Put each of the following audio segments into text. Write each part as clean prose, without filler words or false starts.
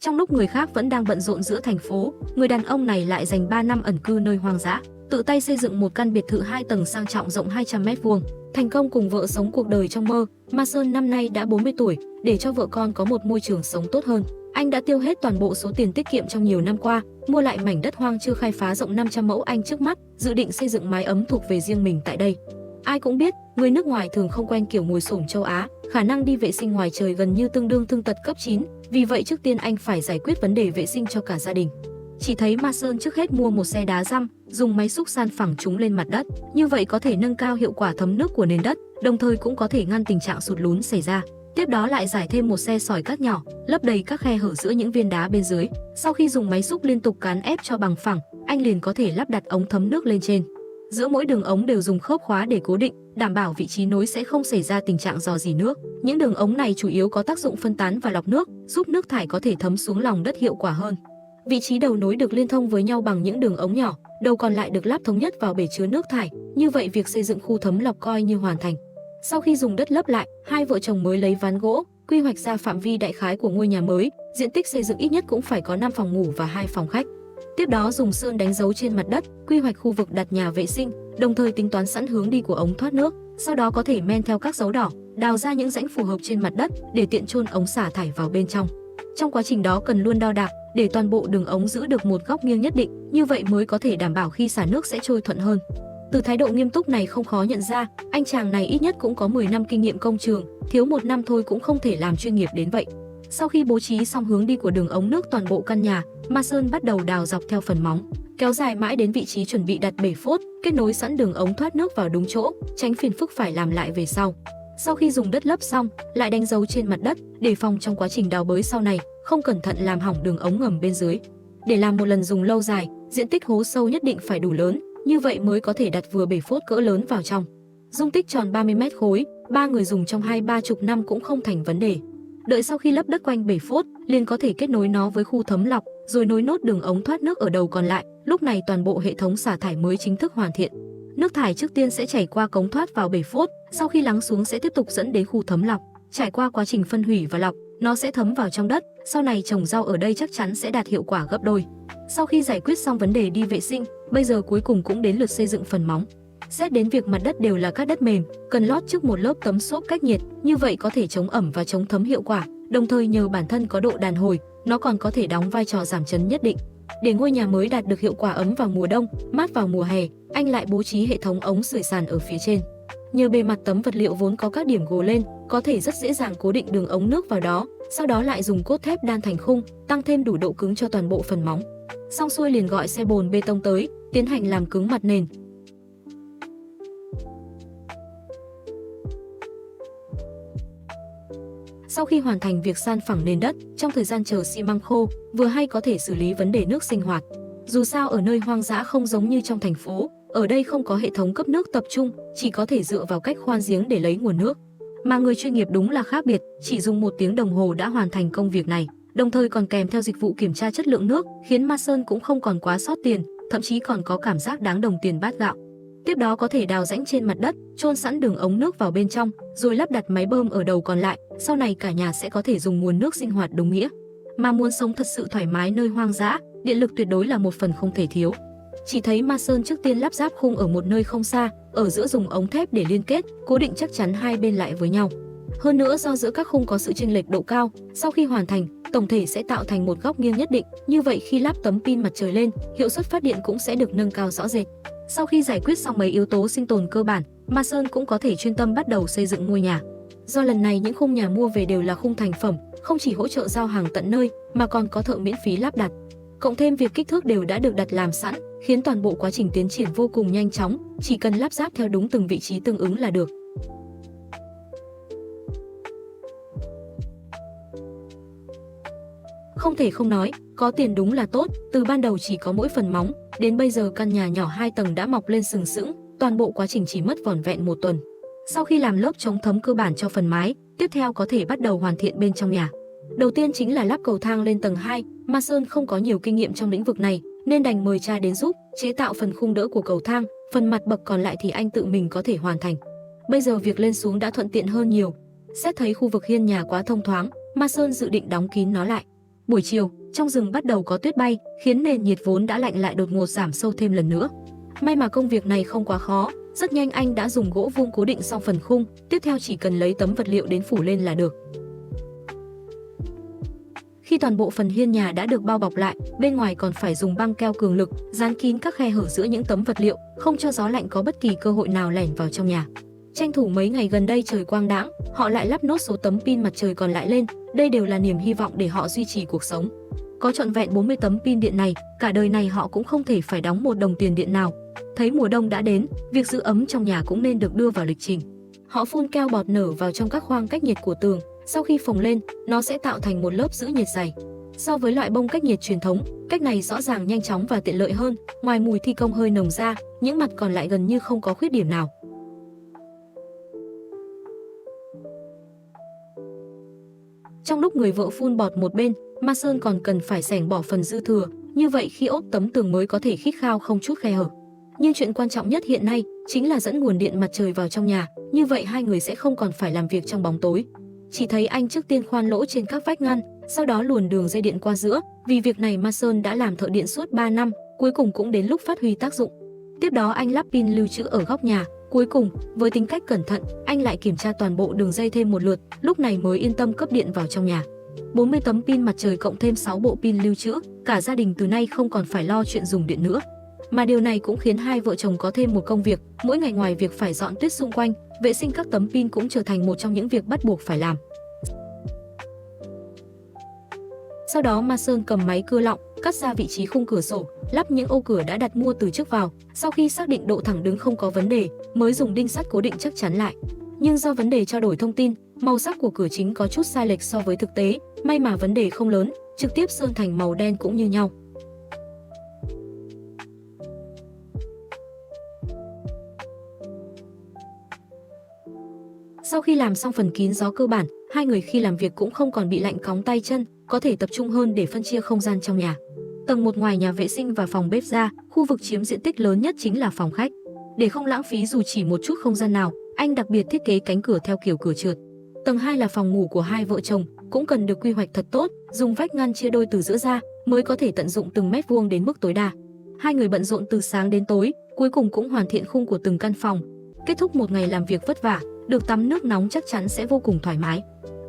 Trong lúc người khác vẫn đang bận rộn giữa thành phố, người đàn ông này lại dành 3 năm ẩn cư nơi hoang dã, tự tay xây dựng một căn biệt thự 2 tầng sang trọng rộng 200 m², thành công cùng vợ sống cuộc đời trong mơ. Mason năm nay đã 40 tuổi, để cho vợ con có một môi trường sống tốt hơn, anh đã tiêu hết toàn bộ số tiền tiết kiệm trong nhiều năm qua, mua lại mảnh đất hoang chưa khai phá rộng 500 mẫu Anh trước mắt, dự định xây dựng mái ấm thuộc về riêng mình tại đây. Ai cũng biết, người nước ngoài thường không quen kiểu ngồi xổm châu Á, khả năng đi vệ sinh ngoài trời gần như tương đương thương tật cấp 9, vì vậy trước tiên anh phải giải quyết vấn đề vệ sinh cho cả gia đình. Chỉ thấy Mason trước hết mua một xe đá răm, dùng máy xúc san phẳng chúng lên mặt đất, như vậy có thể nâng cao hiệu quả thấm nước của nền đất, đồng thời cũng có thể ngăn tình trạng sụt lún xảy ra. Tiếp đó lại giải thêm một xe sỏi cát nhỏ, lấp đầy các khe hở giữa những viên đá bên dưới. Sau khi dùng máy xúc liên tục cán ép cho bằng phẳng, anh liền có thể lắp đặt ống thấm nước lên trên. Giữa mỗi đường ống đều dùng khớp khóa để cố định, đảm bảo vị trí nối sẽ không xảy ra tình trạng rò rỉ nước. Những đường ống này chủ yếu có tác dụng phân tán và lọc nước, giúp nước thải có thể thấm xuống lòng đất hiệu quả hơn. Vị trí đầu nối được liên thông với nhau bằng những đường ống nhỏ, đầu còn lại được lắp thống nhất vào bể chứa nước thải. Như vậy việc xây dựng khu thấm lọc coi như hoàn thành. Sau khi dùng đất lấp lại, hai vợ chồng mới lấy ván gỗ, quy hoạch ra phạm vi đại khái của ngôi nhà mới, diện tích xây dựng ít nhất cũng phải có 5 phòng ngủ và 2 phòng khách. Tiếp đó dùng sơn đánh dấu trên mặt đất, quy hoạch khu vực đặt nhà vệ sinh, đồng thời tính toán sẵn hướng đi của ống thoát nước, sau đó có thể men theo các dấu đỏ, đào ra những rãnh phù hợp trên mặt đất để tiện chôn ống xả thải vào bên trong. Trong quá trình đó cần luôn đo đạc để toàn bộ đường ống giữ được một góc nghiêng nhất định, như vậy mới có thể đảm bảo khi xả nước sẽ trôi thuận hơn. Từ thái độ nghiêm túc này không khó nhận ra, anh chàng này ít nhất cũng có 10 năm kinh nghiệm công trường, thiếu 1 năm thôi cũng không thể làm chuyên nghiệp đến vậy. Sau khi bố trí xong hướng đi của đường ống nước toàn bộ căn nhà, Mason bắt đầu đào dọc theo phần móng, kéo dài mãi đến vị trí chuẩn bị đặt bể phốt, kết nối sẵn đường ống thoát nước vào đúng chỗ, tránh phiền phức phải làm lại về sau. Sau khi dùng đất lấp xong, lại đánh dấu trên mặt đất, để phòng trong quá trình đào bới sau này không cẩn thận làm hỏng đường ống ngầm bên dưới. Để làm một lần dùng lâu dài, diện tích hố sâu nhất định phải đủ lớn, như vậy mới có thể đặt vừa bể phốt cỡ lớn vào trong. Dung tích tròn 30 mét khối, 3 người dùng trong 20-30 năm cũng không thành vấn đề. Đợi sau khi lấp đất quanh bể phốt, liền có thể kết nối nó với khu thấm lọc, rồi nối nốt đường ống thoát nước ở đầu còn lại. Lúc này toàn bộ hệ thống xả thải mới chính thức hoàn thiện. Nước thải trước tiên sẽ chảy qua cống thoát vào bể phốt, sau khi lắng xuống sẽ tiếp tục dẫn đến khu thấm lọc. Trải qua quá trình phân hủy và lọc, nó sẽ thấm vào trong đất, sau này trồng rau ở đây chắc chắn sẽ đạt hiệu quả gấp đôi. Sau khi giải quyết xong vấn đề đi vệ sinh, bây giờ cuối cùng cũng đến lượt xây dựng phần móng. Xét đến việc mặt đất đều là các đất mềm, cần lót trước một lớp tấm xốp cách nhiệt, như vậy có thể chống ẩm và chống thấm hiệu quả, đồng thời nhờ bản thân có độ đàn hồi, nó còn có thể đóng vai trò giảm chấn nhất định. Để ngôi nhà mới đạt được hiệu quả ấm vào mùa đông, mát vào mùa hè, anh lại bố trí hệ thống ống sưởi sàn ở phía trên. Nhờ bề mặt tấm vật liệu vốn có các điểm gồ lên, có thể rất dễ dàng cố định đường ống nước vào đó, sau đó lại dùng cốt thép đan thành khung, tăng thêm đủ độ cứng cho toàn bộ phần móng. Xong xuôi liền gọi xe bồn bê tông tới, tiến hành làm cứng mặt nền. Sau khi hoàn thành việc san phẳng nền đất, trong thời gian chờ xi măng khô, vừa hay có thể xử lý vấn đề nước sinh hoạt. Dù sao ở nơi hoang dã không giống như trong thành phố, ở đây không có hệ thống cấp nước tập trung, chỉ có thể dựa vào cách khoan giếng để lấy nguồn nước. Mà người chuyên nghiệp đúng là khác biệt, chỉ dùng 1 tiếng đồng hồ đã hoàn thành công việc này, đồng thời còn kèm theo dịch vụ kiểm tra chất lượng nước, khiến Mason cũng không còn quá sót tiền, thậm chí còn có cảm giác đáng đồng tiền bát gạo. Tiếp đó có thể đào rãnh trên mặt đất, chôn sẵn đường ống nước vào bên trong, rồi lắp đặt máy bơm ở đầu còn lại, sau này cả nhà sẽ có thể dùng nguồn nước sinh hoạt đúng nghĩa. Mà muốn sống thật sự thoải mái nơi hoang dã, điện lực tuyệt đối là một phần không thể thiếu. Chỉ thấy Mason trước tiên lắp ráp khung ở một nơi không xa, ở giữa dùng ống thép để liên kết, cố định chắc chắn hai bên lại với nhau. Hơn nữa do giữa các khung có sự chênh lệch độ cao, sau khi hoàn thành, tổng thể sẽ tạo thành một góc nghiêng nhất định, như vậy khi lắp tấm pin mặt trời lên, hiệu suất phát điện cũng sẽ được nâng cao rõ rệt. Sau khi giải quyết xong mấy yếu tố sinh tồn cơ bản, Mason cũng có thể chuyên tâm bắt đầu xây dựng ngôi nhà. Do lần này những khung nhà mua về đều là khung thành phẩm, không chỉ hỗ trợ giao hàng tận nơi mà còn có thợ miễn phí lắp đặt. Cộng thêm việc kích thước đều đã được đặt làm sẵn, khiến toàn bộ quá trình tiến triển vô cùng nhanh chóng, chỉ cần lắp ráp theo đúng từng vị trí tương ứng là được. Không thể không nói, có tiền đúng là tốt, từ ban đầu chỉ có mỗi phần móng, đến bây giờ căn nhà nhỏ 2 tầng đã mọc lên sừng sững, toàn bộ quá trình chỉ mất vỏn vẹn 1 tuần. Sau khi làm lớp chống thấm cơ bản cho phần mái, tiếp theo có thể bắt đầu hoàn thiện bên trong nhà. Đầu tiên chính là lắp cầu thang lên tầng 2, Mason không có nhiều kinh nghiệm trong lĩnh vực này, nên đành mời cha đến giúp, chế tạo phần khung đỡ của cầu thang, phần mặt bậc còn lại thì anh tự mình có thể hoàn thành. Bây giờ việc lên xuống đã thuận tiện hơn nhiều. Xét thấy khu vực hiên nhà quá thông thoáng, Mason dự định đóng kín nó lại. Buổi chiều, trong rừng bắt đầu có tuyết bay, khiến nền nhiệt vốn đã lạnh lại đột ngột giảm sâu thêm lần nữa. May mà công việc này không quá khó, rất nhanh anh đã dùng gỗ vung cố định xong phần khung, tiếp theo chỉ cần lấy tấm vật liệu đến phủ lên là được. Khi toàn bộ phần hiên nhà đã được bao bọc lại, bên ngoài còn phải dùng băng keo cường lực dán kín các khe hở giữa những tấm vật liệu, không cho gió lạnh có bất kỳ cơ hội nào lẻn vào trong nhà. Tranh thủ mấy ngày gần đây trời quang đãng, họ lại lắp nốt số tấm pin mặt trời còn lại lên, đây đều là niềm hy vọng để họ duy trì cuộc sống. Có trọn vẹn 40 tấm pin điện này, cả đời này họ cũng không thể phải đóng một đồng tiền điện nào. Thấy mùa đông đã đến, việc giữ ấm trong nhà cũng nên được đưa vào lịch trình. Họ phun keo bọt nở vào trong các khoang cách nhiệt của tường, sau khi phồng lên, nó sẽ tạo thành một lớp giữ nhiệt dày. So với loại bông cách nhiệt truyền thống, cách này rõ ràng nhanh chóng và tiện lợi hơn, ngoài mùi thi công hơi nồng ra, những mặt còn lại gần như không có khuyết điểm nào. Trong lúc người vợ phun bọt một bên, Ma Sơn còn cần phải xẻng bỏ phần dư thừa, như vậy khi ốp tấm tường mới có thể khít khao không chút khe hở. Nhưng chuyện quan trọng nhất hiện nay chính là dẫn nguồn điện mặt trời vào trong nhà, như vậy hai người sẽ không còn phải làm việc trong bóng tối. Chỉ thấy anh trước tiên khoan lỗ trên các vách ngăn, sau đó luồn đường dây điện qua giữa, vì việc này Ma Sơn đã làm thợ điện suốt 3 năm, cuối cùng cũng đến lúc phát huy tác dụng. Tiếp đó anh lắp pin lưu trữ ở góc nhà, cuối cùng, với tính cách cẩn thận, anh lại kiểm tra toàn bộ đường dây thêm một lượt, lúc này mới yên tâm cấp điện vào trong nhà. 40 tấm pin mặt trời cộng thêm 6 bộ pin lưu trữ, cả gia đình từ nay không còn phải lo chuyện dùng điện nữa. Mà điều này cũng khiến hai vợ chồng có thêm một công việc, mỗi ngày ngoài việc phải dọn tuyết xung quanh, vệ sinh các tấm pin cũng trở thành một trong những việc bắt buộc phải làm. Sau đó Ma Sơn cầm máy cưa lọng, cắt ra vị trí khung cửa sổ, lắp những ô cửa đã đặt mua từ trước vào, sau khi xác định độ thẳng đứng không có vấn đề, mới dùng đinh sắt cố định chắc chắn lại. Nhưng do vấn đề trao đổi thông tin, màu sắc của cửa chính có chút sai lệch so với thực tế, may mà vấn đề không lớn, trực tiếp sơn thành màu đen cũng như nhau. Sau khi làm xong phần kín gió cơ bản, hai người khi làm việc cũng không còn bị lạnh cóng tay chân, có thể tập trung hơn để phân chia không gian trong nhà. Tầng 1 ngoài nhà vệ sinh và phòng bếp ra, khu vực chiếm diện tích lớn nhất chính là phòng khách. Để không lãng phí dù chỉ một chút không gian nào, anh đặc biệt thiết kế cánh cửa theo kiểu cửa trượt. Tầng 2 là phòng ngủ của hai vợ chồng, cũng cần được quy hoạch thật tốt, dùng vách ngăn chia đôi từ giữa ra, mới có thể tận dụng từng mét vuông đến mức tối đa. Hai người bận rộn từ sáng đến tối, cuối cùng cũng hoàn thiện khung của từng căn phòng. Kết thúc một ngày làm việc vất vả, được tắm nước nóng chắc chắn sẽ vô cùng thoải mái.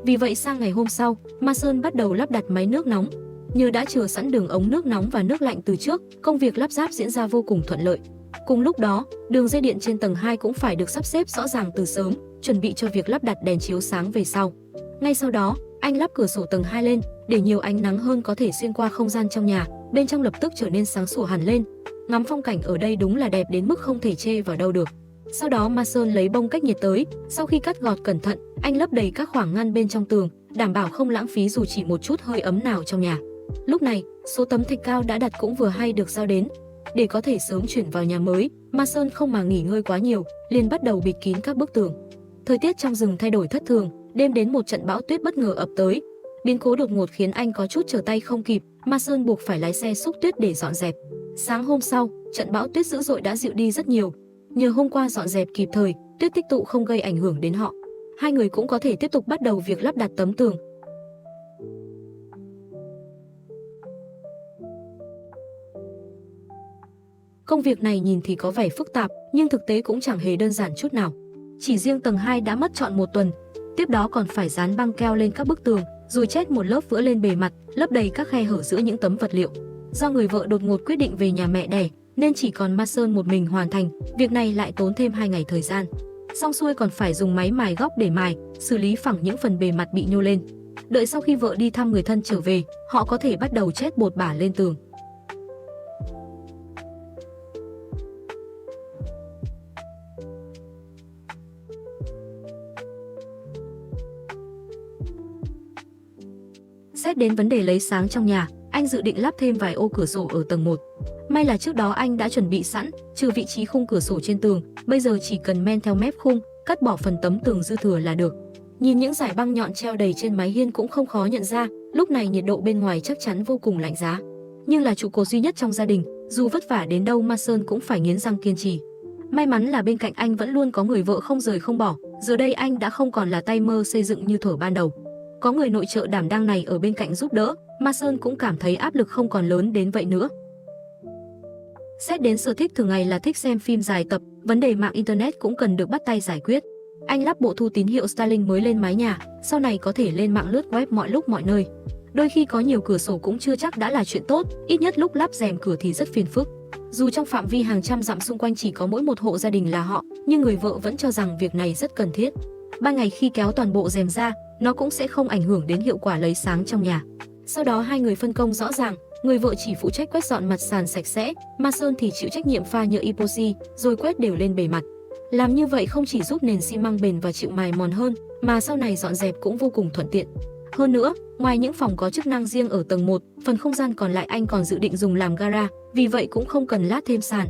Vì vậy sang ngày hôm sau, Ma Sơn bắt đầu lắp đặt máy nước nóng. Nhờ đã chừa sẵn đường ống nước nóng và nước lạnh từ trước, công việc lắp ráp diễn ra vô cùng thuận lợi. Cùng lúc đó, đường dây điện trên tầng 2 cũng phải được sắp xếp rõ ràng từ sớm, chuẩn bị cho việc lắp đặt đèn chiếu sáng về sau. Ngay sau đó, anh lắp cửa sổ tầng 2 lên, để nhiều ánh nắng hơn có thể xuyên qua không gian trong nhà, bên trong lập tức trở nên sáng sủa hẳn lên. Ngắm phong cảnh ở đây đúng là đẹp đến mức không thể chê vào đâu được. Sau đó Ma Sơn lấy bông cách nhiệt tới, sau khi cắt gọt cẩn thận, anh lấp đầy các khoảng ngăn bên trong tường, đảm bảo không lãng phí dù chỉ một chút hơi ấm nào trong nhà. Lúc này, số tấm thạch cao đã đặt cũng vừa hay được giao đến. Để có thể sớm chuyển vào nhà mới, Ma Sơn không mà nghỉ ngơi quá nhiều, liền bắt đầu bịt kín các bức tường. Thời tiết trong rừng thay đổi thất thường, đêm đến một trận bão tuyết bất ngờ ập tới. Biến cố đột ngột khiến anh có chút trở tay không kịp, Ma Sơn buộc phải lái xe xúc tuyết để dọn dẹp. Sáng hôm sau, trận bão tuyết dữ dội đã dịu đi rất nhiều. Nhờ hôm qua dọn dẹp kịp thời, tuyết tích tụ không gây ảnh hưởng đến họ. Hai người cũng có thể tiếp tục bắt đầu việc lắp đặt tấm tường. Công việc này nhìn thì có vẻ phức tạp, nhưng thực tế cũng chẳng hề đơn giản chút nào. Chỉ riêng tầng 2 đã mất trọn một tuần, tiếp đó còn phải dán băng keo lên các bức tường, rồi chét một lớp vữa lên bề mặt, lấp đầy các khe hở giữa những tấm vật liệu. Do người vợ đột ngột quyết định về nhà mẹ đẻ, nên chỉ còn Ma Sơn một mình hoàn thành, việc này lại tốn thêm 2 ngày thời gian. Xong xuôi còn phải dùng máy mài góc để mài, xử lý phẳng những phần bề mặt bị nhô lên. Đợi sau khi vợ đi thăm người thân trở về, họ có thể bắt đầu chét bột bả lên tường. Xét đến vấn đề lấy sáng trong nhà, anh dự định lắp thêm vài ô cửa sổ ở tầng 1. May là trước đó anh đã chuẩn bị sẵn, trừ vị trí khung cửa sổ trên tường, bây giờ chỉ cần men theo mép khung, cắt bỏ phần tấm tường dư thừa là được. Nhìn những dải băng nhọn treo đầy trên mái hiên cũng không khó nhận ra, lúc này nhiệt độ bên ngoài chắc chắn vô cùng lạnh giá. Nhưng là trụ cột duy nhất trong gia đình, dù vất vả đến đâu Ma Sơn cũng phải nghiến răng kiên trì. May mắn là bên cạnh anh vẫn luôn có người vợ không rời không bỏ, giờ đây anh đã không còn là tay mơ xây dựng như thuở ban đầu. Có người nội trợ đảm đang này ở bên cạnh giúp đỡ, Mason cũng cảm thấy áp lực không còn lớn đến vậy nữa. Xét đến sở thích thường ngày là thích xem phim dài tập, vấn đề mạng Internet cũng cần được bắt tay giải quyết. Anh lắp bộ thu tín hiệu Starlink mới lên mái nhà, sau này có thể lên mạng lướt web mọi lúc mọi nơi. Đôi khi có nhiều cửa sổ cũng chưa chắc đã là chuyện tốt, ít nhất lúc lắp rèm cửa thì rất phiền phức. Dù trong phạm vi hàng trăm dặm xung quanh chỉ có mỗi một hộ gia đình là họ, nhưng người vợ vẫn cho rằng việc này rất cần thiết. Ban ngày khi kéo toàn bộ rèm ra, nó cũng sẽ không ảnh hưởng đến hiệu quả lấy sáng trong nhà. Sau đó hai người phân công rõ ràng, người vợ chỉ phụ trách quét dọn mặt sàn sạch sẽ, Mason thì chịu trách nhiệm pha nhựa epoxy rồi quét đều lên bề mặt. Làm như vậy không chỉ giúp nền xi măng bền và chịu mài mòn hơn, mà sau này dọn dẹp cũng vô cùng thuận tiện. Hơn nữa, ngoài những phòng có chức năng riêng ở tầng 1, phần không gian còn lại anh còn dự định dùng làm gara, vì vậy cũng không cần lát thêm sàn.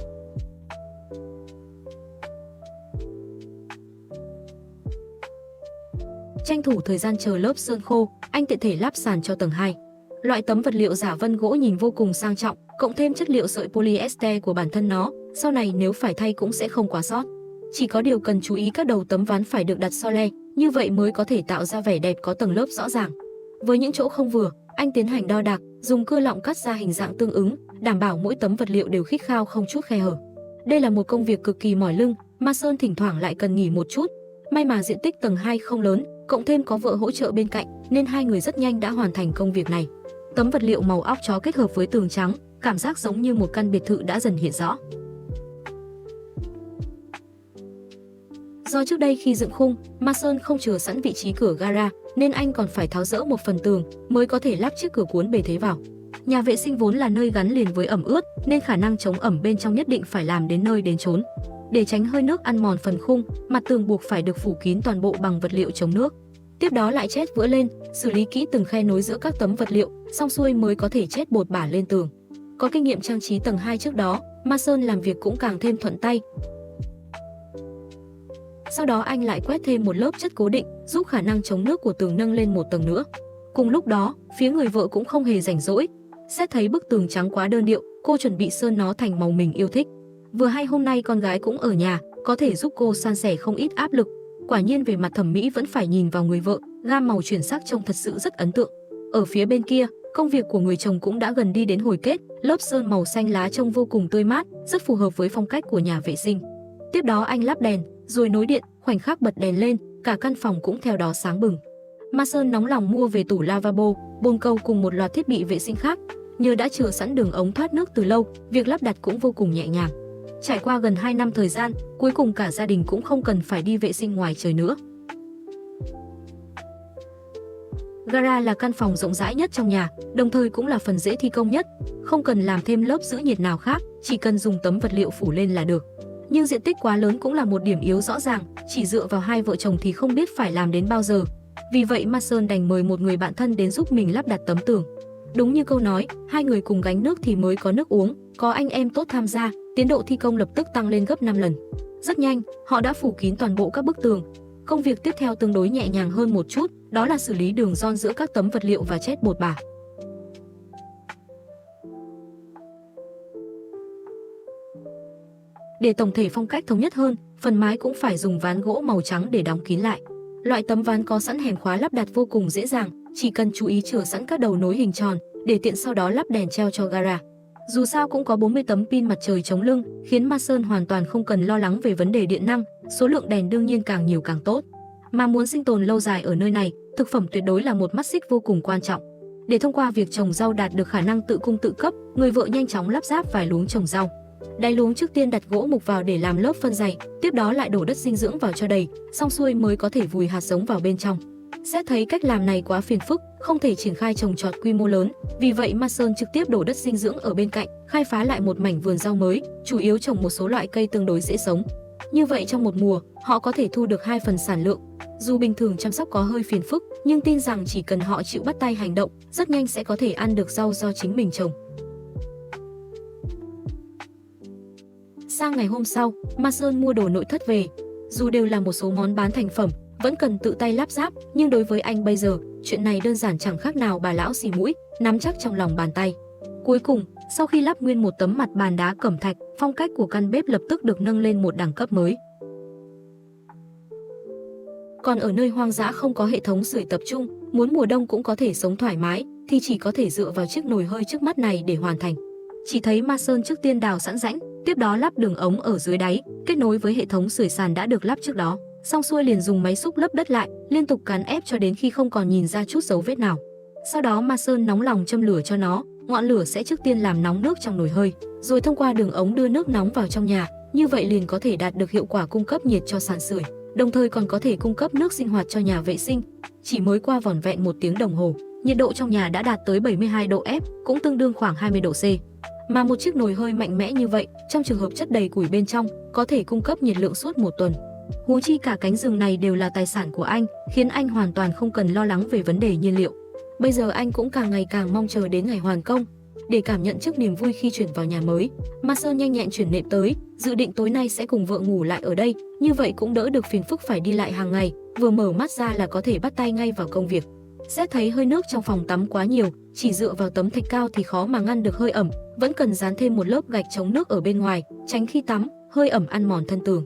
Tranh thủ thời gian chờ lớp sơn khô, anh tiện thể lắp sàn cho tầng 2. Loại tấm vật liệu giả vân gỗ nhìn vô cùng sang trọng, cộng thêm chất liệu sợi polyester của bản thân nó, sau này nếu phải thay cũng sẽ không quá sót. Chỉ có điều cần chú ý các đầu tấm ván phải được đặt so le, như vậy mới có thể tạo ra vẻ đẹp có tầng lớp rõ ràng. Với những chỗ không vừa, anh tiến hành đo đạc, dùng cưa lọng cắt ra hình dạng tương ứng, đảm bảo mỗi tấm vật liệu đều khít khao không chút khe hở. Đây là một công việc cực kỳ mỏi lưng, Mason thỉnh thoảng lại cần nghỉ một chút. May mà diện tích tầng 2 không lớn, cộng thêm có vợ hỗ trợ bên cạnh, nên hai người rất nhanh đã hoàn thành công việc này. Tấm vật liệu màu óc chó kết hợp với tường trắng, cảm giác giống như một căn biệt thự đã dần hiện rõ. Do trước đây khi dựng khung, Mason không chừa sẵn vị trí cửa gara, nên anh còn phải tháo dỡ một phần tường mới có thể lắp chiếc cửa cuốn bề thế vào. Nhà vệ sinh vốn là nơi gắn liền với ẩm ướt, nên khả năng chống ẩm bên trong nhất định phải làm đến nơi đến chốn. Để tránh hơi nước ăn mòn phần khung, mặt tường buộc phải được phủ kín toàn bộ bằng vật liệu chống nước. Tiếp đó lại chét vữa lên, xử lý kỹ từng khe nối giữa các tấm vật liệu, xong xuôi mới có thể chét bột bả lên tường. Có kinh nghiệm trang trí tầng 2 trước đó, Mason làm việc cũng càng thêm thuận tay. Sau đó anh lại quét thêm một lớp chất cố định, giúp khả năng chống nước của tường nâng lên một tầng nữa. Cùng lúc đó, phía người vợ cũng không hề rảnh rỗi. Xét thấy bức tường trắng quá đơn điệu, cô chuẩn bị sơn nó thành màu mình yêu thích. Vừa hay hôm nay con gái cũng ở nhà, có thể giúp cô san sẻ không ít áp lực. Quả nhiên về mặt thẩm mỹ vẫn phải nhìn vào người vợ, gam màu chuyển sắc trông thật sự rất ấn tượng. Ở phía bên kia, công việc của người chồng cũng đã gần đi đến hồi kết, lớp sơn màu xanh lá trông vô cùng tươi mát, rất phù hợp với phong cách của nhà vệ sinh. Tiếp đó anh lắp đèn, rồi nối điện, khoảnh khắc bật đèn lên, cả căn phòng cũng theo đó sáng bừng. Mason nóng lòng mua về tủ lavabo, bồn cầu cùng một loạt thiết bị vệ sinh khác. Nhờ đã chừa sẵn đường ống thoát nước từ lâu, việc lắp đặt cũng vô cùng nhẹ nhàng. Trải qua gần 2 năm thời gian, cuối cùng cả gia đình cũng không cần phải đi vệ sinh ngoài trời nữa. Gara là căn phòng rộng rãi nhất trong nhà, đồng thời cũng là phần dễ thi công nhất. Không cần làm thêm lớp giữ nhiệt nào khác, chỉ cần dùng tấm vật liệu phủ lên là được. Nhưng diện tích quá lớn cũng là một điểm yếu rõ ràng, chỉ dựa vào hai vợ chồng thì không biết phải làm đến bao giờ. Vì vậy Mason đành mời một người bạn thân đến giúp mình lắp đặt tấm tường. Đúng như câu nói, hai người cùng gánh nước thì mới có nước uống, có anh em tốt tham gia, tiến độ thi công lập tức tăng lên gấp 5 lần. Rất nhanh, họ đã phủ kín toàn bộ các bức tường. Công việc tiếp theo tương đối nhẹ nhàng hơn một chút, đó là xử lý đường ron giữa các tấm vật liệu và chét bột bả. Để tổng thể phong cách thống nhất hơn, phần mái cũng phải dùng ván gỗ màu trắng để đóng kín lại. Loại tấm ván có sẵn hẻm khóa lắp đặt vô cùng dễ dàng, chỉ cần chú ý chừa sẵn các đầu nối hình tròn, để tiện sau đó lắp đèn treo cho gara. Dù sao cũng có 40 tấm pin mặt trời chống lưng, khiến Mason hoàn toàn không cần lo lắng về vấn đề điện năng, số lượng đèn đương nhiên càng nhiều càng tốt. Mà muốn sinh tồn lâu dài ở nơi này, thực phẩm tuyệt đối là một mắt xích vô cùng quan trọng. Để thông qua việc trồng rau đạt được khả năng tự cung tự cấp, người vợ nhanh chóng lắp ráp vài luống trồng rau. Đáy luống trước tiên đặt gỗ mục vào để làm lớp phân dày, tiếp đó lại đổ đất dinh dưỡng vào cho đầy, xong xuôi mới có thể vùi hạt giống vào bên trong. Xét thấy cách làm này quá phiền phức, không thể triển khai trồng trọt quy mô lớn, vì vậy Mason trực tiếp đổ đất dinh dưỡng ở bên cạnh, khai phá lại một mảnh vườn rau mới, chủ yếu trồng một số loại cây tương đối dễ sống. Như vậy trong một mùa, họ có thể thu được 2 phần sản lượng. Dù bình thường chăm sóc có hơi phiền phức, nhưng tin rằng chỉ cần họ chịu bắt tay hành động, rất nhanh sẽ có thể ăn được rau do chính mình trồng. Sang ngày hôm sau, Mason mua đồ nội thất về. Dù đều là một số món bán thành phẩm, vẫn cần tự tay lắp ráp, nhưng đối với anh bây giờ, chuyện này đơn giản chẳng khác nào bà lão xì mũi, nắm chắc trong lòng bàn tay. Cuối cùng, sau khi lắp nguyên một tấm mặt bàn đá cẩm thạch, phong cách của căn bếp lập tức được nâng lên một đẳng cấp mới. Còn ở nơi hoang dã không có hệ thống sưởi tập trung, Muốn mùa đông cũng có thể sống thoải mái thì chỉ có thể dựa vào chiếc nồi hơi trước mắt này để hoàn thành. Chỉ thấy Ma Sơn trước tiên đào sẵn rãnh, tiếp đó lắp đường ống ở dưới đáy, kết nối với hệ thống sưởi sàn đã được lắp trước đó. Xong xuôi liền dùng máy xúc lấp đất lại, liên tục cán ép cho đến khi không còn nhìn ra chút dấu vết nào. Sau đó Ma Sơn nóng lòng châm lửa cho nó, ngọn lửa sẽ trước tiên làm nóng nước trong nồi hơi, rồi thông qua đường ống đưa nước nóng vào trong nhà, như vậy liền có thể đạt được hiệu quả cung cấp nhiệt cho sàn sưởi, đồng thời còn có thể cung cấp nước sinh hoạt cho nhà vệ sinh. Chỉ mới qua vỏn vẹn 1 tiếng đồng hồ, nhiệt độ trong nhà đã đạt tới 72 độ F, cũng tương đương khoảng 20 độ C. Mà một chiếc nồi hơi mạnh mẽ như vậy, trong trường hợp chất đầy củi bên trong, có thể cung cấp nhiệt lượng suốt 1 tuần. Huống chi cả cánh rừng này đều là tài sản của anh, khiến anh hoàn toàn không cần lo lắng về vấn đề nhiên liệu. Bây giờ anh cũng càng ngày càng mong chờ đến ngày hoàn công. Để cảm nhận trước niềm vui khi chuyển vào nhà mới, Ma Sơn nhanh nhẹn chuyển nệm tới, dự định tối nay sẽ cùng vợ ngủ lại ở đây, như vậy cũng đỡ được phiền phức phải đi lại hàng ngày, vừa mở mắt ra là có thể bắt tay ngay vào công việc. Xét thấy hơi nước trong phòng tắm quá nhiều, chỉ dựa vào tấm thạch cao thì khó mà ngăn được hơi ẩm, vẫn cần dán thêm một lớp gạch chống nước ở bên ngoài, tránh khi tắm, hơi ẩm ăn mòn thân tường.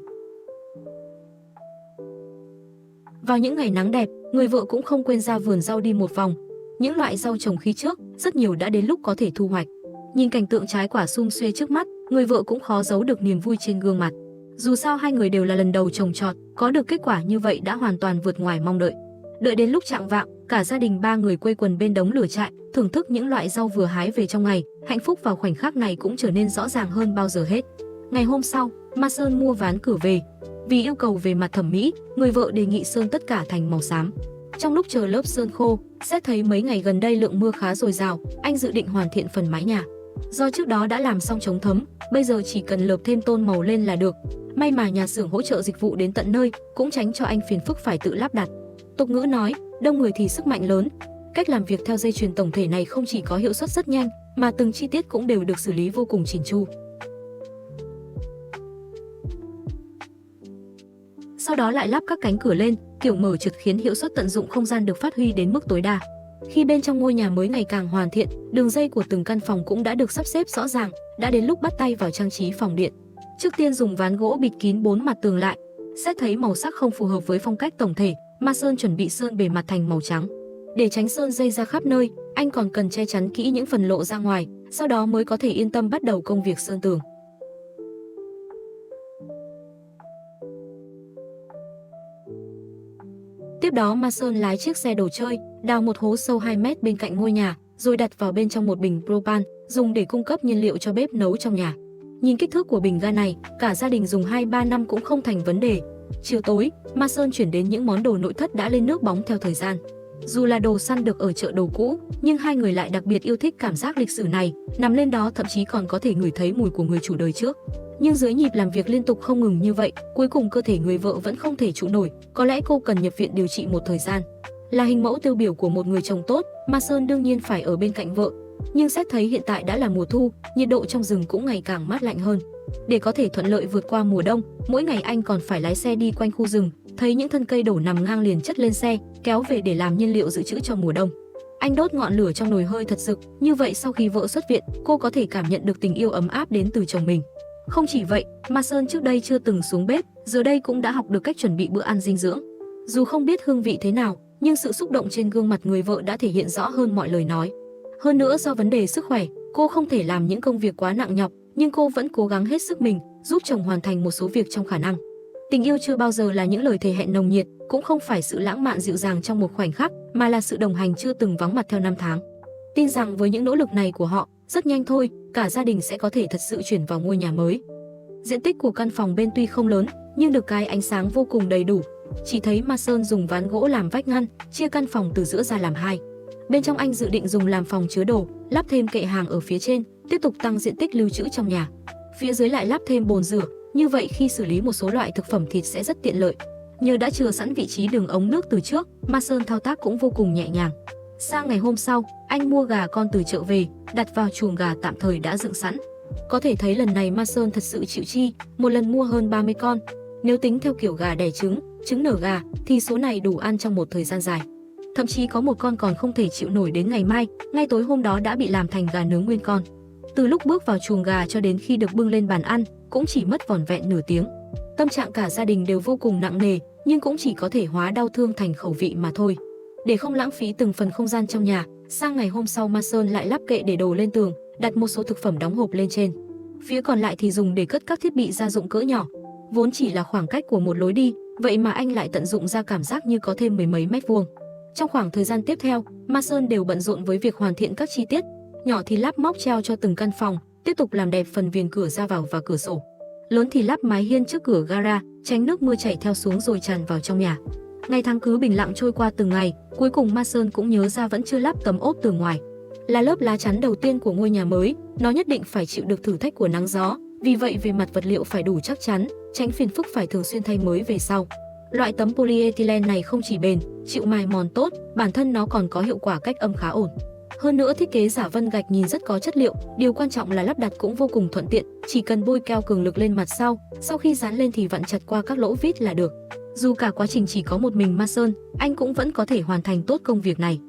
Vào những ngày nắng đẹp, người vợ cũng không quên ra vườn rau đi một vòng. Những loại rau trồng khi trước, rất nhiều đã đến lúc có thể thu hoạch. Nhìn cảnh tượng trái quả sum xuê trước mắt, người vợ cũng khó giấu được niềm vui trên gương mặt. Dù sao hai người đều là lần đầu trồng trọt, có được kết quả như vậy đã hoàn toàn vượt ngoài mong đợi. Đợi đến lúc chạng vạng, cả gia đình 3 người quây quần bên đống lửa trại, thưởng thức những loại rau vừa hái về trong ngày, hạnh phúc vào khoảnh khắc này cũng trở nên rõ ràng hơn bao giờ hết. Ngày hôm sau, Ma Sơn mua ván cửa về. Vì yêu cầu về mặt thẩm mỹ, người vợ đề nghị sơn tất cả thành màu xám. Trong lúc chờ lớp sơn khô, xét thấy mấy ngày gần đây lượng mưa khá dồi dào, anh dự định hoàn thiện phần mái nhà. Do trước đó đã làm xong chống thấm, bây giờ chỉ cần lợp thêm tôn màu lên là được. May mà nhà xưởng hỗ trợ dịch vụ đến tận nơi, cũng tránh cho anh phiền phức phải tự lắp đặt. Tục ngữ nói, đông người thì sức mạnh lớn. Cách làm việc theo dây chuyền tổng thể này không chỉ có hiệu suất rất nhanh, mà từng chi tiết cũng đều được xử lý vô cùng chỉn chu. Sau đó lại lắp các cánh cửa lên, kiểu mở trượt khiến hiệu suất tận dụng không gian được phát huy đến mức tối đa. Khi bên trong ngôi nhà mới ngày càng hoàn thiện, đường dây của từng căn phòng cũng đã được sắp xếp rõ ràng, đã đến lúc bắt tay vào trang trí phòng điện. Trước tiên dùng ván gỗ bịt kín 4 mặt tường lại. Xét thấy màu sắc không phù hợp với phong cách tổng thể, Ma Sơn chuẩn bị sơn bề mặt thành màu trắng. Để tránh sơn dây ra khắp nơi, anh còn cần che chắn kỹ những phần lộ ra ngoài, sau đó mới có thể yên tâm bắt đầu công việc sơn tường. Tiếp đó Ma Sơn lái chiếc xe đồ chơi, đào một hố sâu 2 mét bên cạnh ngôi nhà, rồi đặt vào bên trong một bình propan, dùng để cung cấp nhiên liệu cho bếp nấu trong nhà. Nhìn kích thước của bình ga này, cả gia đình dùng 2-3 năm cũng không thành vấn đề. Chiều tối, Ma Sơn chuyển đến những món đồ nội thất đã lên nước bóng theo thời gian. Dù là đồ săn được ở chợ đồ cũ, nhưng hai người lại đặc biệt yêu thích cảm giác lịch sử này, nằm lên đó thậm chí còn có thể ngửi thấy mùi của người chủ đời trước. Nhưng dưới nhịp làm việc liên tục không ngừng như vậy, cuối cùng cơ thể người vợ vẫn không thể trụ nổi, có lẽ cô cần nhập viện điều trị một thời gian. Là hình mẫu tiêu biểu của một người chồng tốt, Ma Sơn đương nhiên phải ở bên cạnh vợ. Nhưng xét thấy hiện tại đã là mùa thu, nhiệt độ trong rừng cũng ngày càng mát lạnh hơn. Để có thể thuận lợi vượt qua mùa đông, mỗi ngày anh còn phải lái xe đi quanh khu rừng, thấy những thân cây đổ nằm ngang liền chất lên xe, kéo về để làm nhiên liệu dự trữ cho mùa đông. Anh đốt ngọn lửa trong nồi hơi thật rực, như vậy sau khi vợ xuất viện, cô có thể cảm nhận được tình yêu ấm áp đến từ chồng mình. Không chỉ vậy, Ma Sơn trước đây chưa từng xuống bếp, giờ đây cũng đã học được cách chuẩn bị bữa ăn dinh dưỡng. Dù không biết hương vị thế nào, nhưng sự xúc động trên gương mặt người vợ đã thể hiện rõ hơn mọi lời nói. Hơn nữa do vấn đề sức khỏe, cô không thể làm những công việc quá nặng nhọc, nhưng cô vẫn cố gắng hết sức mình, giúp chồng hoàn thành một số việc trong khả năng. Tình yêu chưa bao giờ là những lời thề hẹn nồng nhiệt, cũng không phải sự lãng mạn dịu dàng trong một khoảnh khắc, mà là sự đồng hành chưa từng vắng mặt theo năm tháng. Tin rằng với những nỗ lực này của họ, rất nhanh thôi, cả gia đình sẽ có thể thật sự chuyển vào ngôi nhà mới. Diện tích của căn phòng bên tuy không lớn, nhưng được cái ánh sáng vô cùng đầy đủ. Chỉ thấy Ma Sơn dùng ván gỗ làm vách ngăn, chia căn phòng từ giữa ra làm hai. Bên trong anh dự định dùng làm phòng chứa đồ, lắp thêm kệ hàng ở phía trên, tiếp tục tăng diện tích lưu trữ trong nhà. Phía dưới lại lắp thêm bồn rửa, như vậy khi xử lý một số loại thực phẩm thịt sẽ rất tiện lợi. Nhờ đã chừa sẵn vị trí đường ống nước từ trước, Ma Sơn thao tác cũng vô cùng nhẹ nhàng. Sang ngày hôm sau, anh mua gà con từ chợ về, đặt vào chuồng gà tạm thời đã dựng sẵn. Có thể thấy lần này Ma Sơn thật sự chịu chi, một lần mua hơn 30 con. Nếu tính theo kiểu gà đẻ trứng, trứng nở gà, thì số này đủ ăn trong một thời gian dài. Thậm chí có một con còn không thể chịu nổi đến ngày mai, ngay tối hôm đó đã bị làm thành gà nướng nguyên con. Từ lúc bước vào chuồng gà cho đến khi được bưng lên bàn ăn, cũng chỉ mất vỏn vẹn nửa tiếng. Tâm trạng cả gia đình đều vô cùng nặng nề, nhưng cũng chỉ có thể hóa đau thương thành khẩu vị mà thôi. Để không lãng phí từng phần không gian trong nhà, sang ngày hôm sau Ma Sơn lại lắp kệ để đồ lên tường, đặt một số thực phẩm đóng hộp lên trên. Phía còn lại thì dùng để cất các thiết bị gia dụng cỡ nhỏ. Vốn chỉ là khoảng cách của một lối đi, vậy mà anh lại tận dụng ra cảm giác như có thêm mười mấy mét vuông. Trong khoảng thời gian tiếp theo, Ma Sơn đều bận rộn với việc hoàn thiện các chi tiết, nhỏ thì lắp móc treo cho từng căn phòng, tiếp tục làm đẹp phần viền cửa ra vào và cửa sổ. Lớn thì lắp mái hiên trước cửa gara, tránh nước mưa chảy theo xuống rồi tràn vào trong nhà. Ngày tháng cứ bình lặng trôi qua từng ngày, cuối cùng Ma Sơn cũng nhớ ra vẫn chưa lắp tấm ốp tường ngoài. Là lớp lá chắn đầu tiên của ngôi nhà mới, nó nhất định phải chịu được thử thách của nắng gió, vì vậy về mặt vật liệu phải đủ chắc chắn, tránh phiền phức phải thường xuyên thay mới về sau. Loại tấm polyethylene này không chỉ bền, chịu mài mòn tốt, bản thân nó còn có hiệu quả cách âm khá ổn. Hơn nữa thiết kế giả vân gạch nhìn rất có chất liệu, điều quan trọng là lắp đặt cũng vô cùng thuận tiện, chỉ cần bôi keo cường lực lên mặt sau khi dán lên thì vặn chặt qua các lỗ vít là được. Dù cả quá trình chỉ có một mình Ma Sơn, anh cũng vẫn có thể hoàn thành tốt công việc này.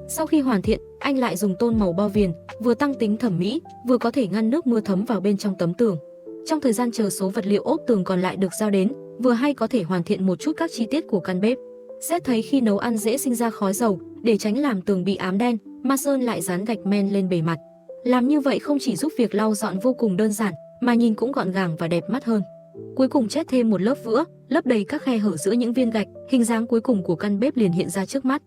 Sau khi hoàn thiện, anh lại dùng tôn màu bao viền, vừa tăng tính thẩm mỹ, vừa có thể ngăn nước mưa thấm vào bên trong tấm tường. Trong thời gian chờ số vật liệu ốp tường còn lại được giao đến, vừa hay có thể hoàn thiện một chút các chi tiết của căn bếp. Xét thấy khi nấu ăn dễ sinh ra khói dầu, để tránh làm tường bị ám đen, Ma Sơn lại dán gạch men lên bề mặt. Làm như vậy không chỉ giúp việc lau dọn vô cùng đơn giản, mà nhìn cũng gọn gàng và đẹp mắt hơn. Cuối cùng chét thêm một lớp vữa, lấp đầy các khe hở giữa những viên gạch, hình dáng cuối cùng của căn bếp liền hiện ra trước mắt.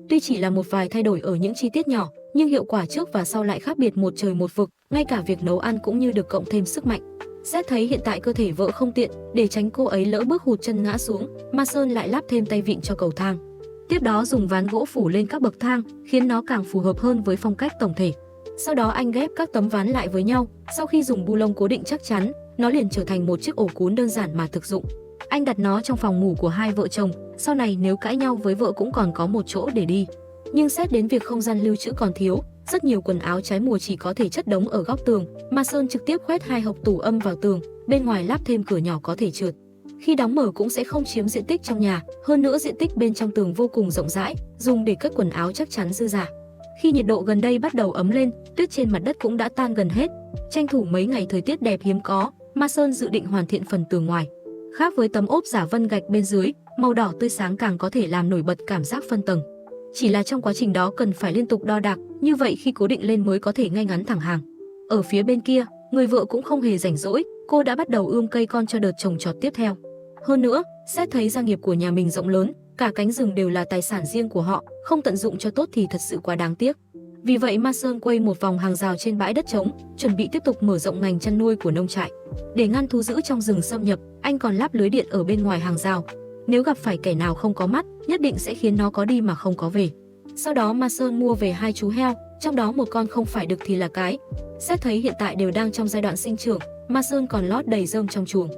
Tuy chỉ là một vài thay đổi ở những chi tiết nhỏ, nhưng hiệu quả trước và sau lại khác biệt một trời một vực, ngay cả việc nấu ăn cũng như được cộng thêm sức mạnh. Xét thấy hiện tại cơ thể vợ không tiện, để tránh cô ấy lỡ bước hụt chân ngã xuống, Ma Sơn lại lắp thêm tay vịn cho cầu thang. Tiếp đó dùng ván gỗ phủ lên các bậc thang, khiến nó càng phù hợp hơn với phong cách tổng thể. Sau đó anh ghép các tấm ván lại với nhau, sau khi dùng bu lông cố định chắc chắn, nó liền trở thành một chiếc ổ cuốn đơn giản mà thực dụng. Anh đặt nó trong phòng ngủ của hai vợ chồng, sau này nếu cãi nhau với vợ cũng còn có một chỗ để đi. Nhưng xét đến việc không gian lưu trữ còn thiếu, rất nhiều quần áo trái mùa chỉ có thể chất đống ở góc tường, Ma Sơn trực tiếp khoét hai hộc tủ âm vào tường, bên ngoài lắp thêm cửa nhỏ có thể trượt. Khi đóng mở cũng sẽ không chiếm diện tích trong nhà, hơn nữa diện tích bên trong tường vô cùng rộng rãi, dùng để cất quần áo chắc chắn dư dả. Khi nhiệt độ gần đây bắt đầu ấm lên, tuyết trên mặt đất cũng đã tan gần hết. Tranh thủ mấy ngày thời tiết đẹp hiếm có, Ma Sơn dự định hoàn thiện phần tường ngoài. Khác với tấm ốp giả vân gạch bên dưới, màu đỏ tươi sáng càng có thể làm nổi bật cảm giác phân tầng. Chỉ là trong quá trình đó cần phải liên tục đo đạc, như vậy khi cố định lên mới có thể ngay ngắn thẳng hàng. Ở phía bên kia, người vợ cũng không hề rảnh rỗi, cô đã bắt đầu ươm cây con cho đợt trồng trọt tiếp theo. Hơn nữa, xét thấy gia nghiệp của nhà mình rộng lớn, cả cánh rừng đều là tài sản riêng của họ, không tận dụng cho tốt thì thật sự quá đáng tiếc. Vì vậy Ma Sơn quay một vòng hàng rào trên bãi đất trống, chuẩn bị tiếp tục mở rộng ngành chăn nuôi của nông trại. Để ngăn thú dữ trong rừng xâm nhập, anh còn lắp lưới điện ở bên ngoài hàng rào. Nếu gặp phải kẻ nào không có mắt, nhất định sẽ khiến nó có đi mà không có về. Sau đó Ma Sơn mua về hai chú heo, trong đó một con không phải đực thì là cái. Xét thấy hiện tại đều đang trong giai đoạn sinh trưởng, Ma Sơn còn lót đầy rơm trong chuồng.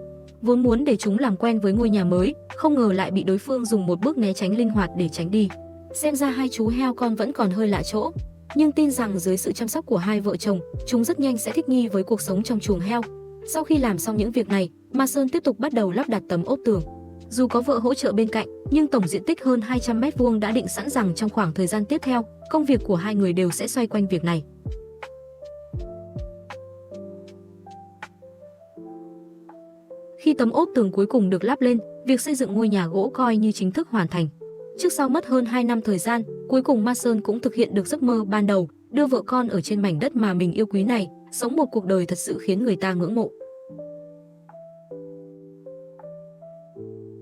Vốn muốn để chúng làm quen với ngôi nhà mới, không ngờ lại bị đối phương dùng một bước né tránh linh hoạt để tránh đi. Xem ra hai chú heo con vẫn còn hơi lạ chỗ, nhưng tin rằng dưới sự chăm sóc của hai vợ chồng, chúng rất nhanh sẽ thích nghi với cuộc sống trong chuồng heo. Sau khi làm xong những việc này, Ma Sơn tiếp tục bắt đầu lắp đặt tấm ốp tường. Dù có vợ hỗ trợ bên cạnh, nhưng tổng diện tích hơn 200 m² đã định sẵn rằng trong khoảng thời gian tiếp theo, công việc của hai người đều sẽ xoay quanh việc này. Khi tấm ốp tường cuối cùng được lắp lên, việc xây dựng ngôi nhà gỗ coi như chính thức hoàn thành. Trước sau mất hơn 2 năm thời gian, cuối cùng Ma Sơn cũng thực hiện được giấc mơ ban đầu, đưa vợ con ở trên mảnh đất mà mình yêu quý này, sống một cuộc đời thật sự khiến người ta ngưỡng mộ.